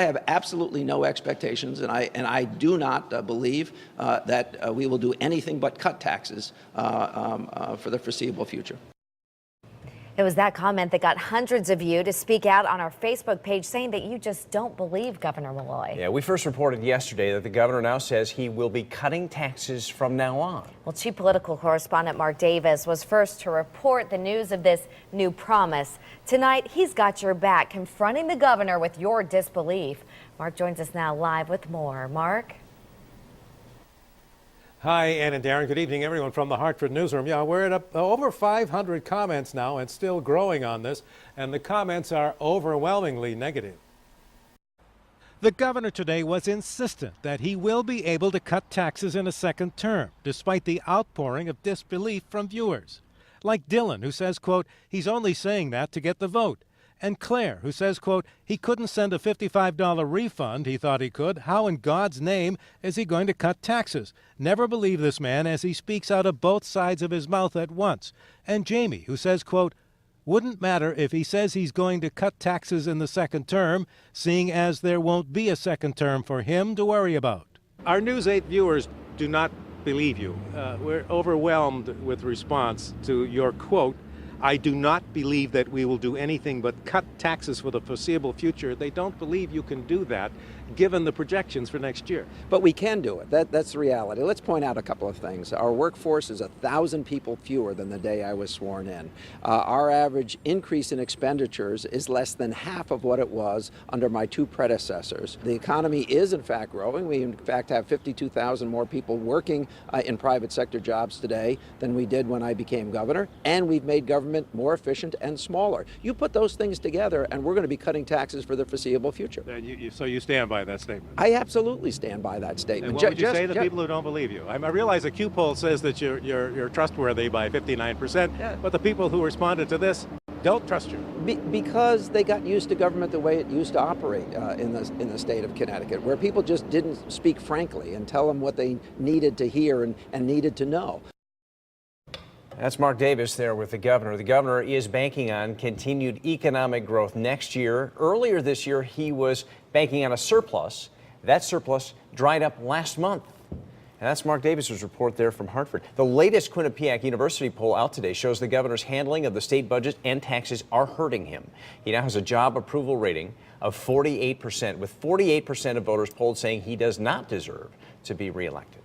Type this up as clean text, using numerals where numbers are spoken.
I have absolutely no expectations, and I do not believe that we will do anything but cut taxes for the foreseeable future. It was that comment that got hundreds of you to speak out on our Facebook page, saying that you just don't believe Governor Malloy. Yeah, we first reported yesterday that the governor now says he will be cutting taxes from now on. Well, chief political correspondent Mark Davis was first to report the news of this new promise. Tonight, he's got your back, confronting the governor with your disbelief. Mark joins us now live with more. Mark? Hi, Ann and Darren. Good evening, everyone, from the Hartford newsroom. Yeah, we're at over 500 comments now and still growing on this, and the comments are overwhelmingly negative. The governor today was insistent that he will be able to cut taxes in a second term, despite the outpouring of disbelief from viewers. Like Dylan, who says, quote, he's only saying that to get the vote. And Claire, who says, quote, he couldn't send a $55 refund. He thought he could. How in God's name is he going to cut taxes? Never believe this man as he speaks out of both sides of his mouth at once. And Jamie, who says, quote, wouldn't matter if he says he's going to cut taxes in the second term, seeing as there won't be a second term for him to worry about. Our News 8 viewers do not believe you. We're overwhelmed with response to your quote. I do not believe that we will do anything but cut taxes for the foreseeable future. They don't believe you can do that, given the projections for next year. But we can do it. That's the reality. Let's point out a couple of things. Our workforce is 1,000 people fewer than the day I was sworn in. Our average increase in expenditures is less than half of what it was under my two predecessors. The economy is, in fact, growing. We, in fact, have 52,000 more people working in private sector jobs today than we did when I became governor, and we've made government more efficient and smaller. You put those things together, and we're going to be cutting taxes for the foreseeable future. So you stand by that statement? I absolutely stand by that statement. And what would you say to people who don't believe you? I realize a Q poll says that you're trustworthy by 59%, yeah. But the people who responded to this don't trust you. Because they got used to government the way it used to operate in the state of Connecticut, where people just didn't speak frankly and tell them what they needed to hear and needed to know. That's Mark Davis there with the governor. The governor is banking on continued economic growth next year. Earlier this year, he was banking on a surplus. That surplus dried up last month. And that's Mark Davis's report there from Hartford. The latest Quinnipiac University poll out today shows the governor's handling of the state budget and taxes are hurting him. He now has a job approval rating of 48%, with 48% of voters polled saying he does not deserve to be reelected.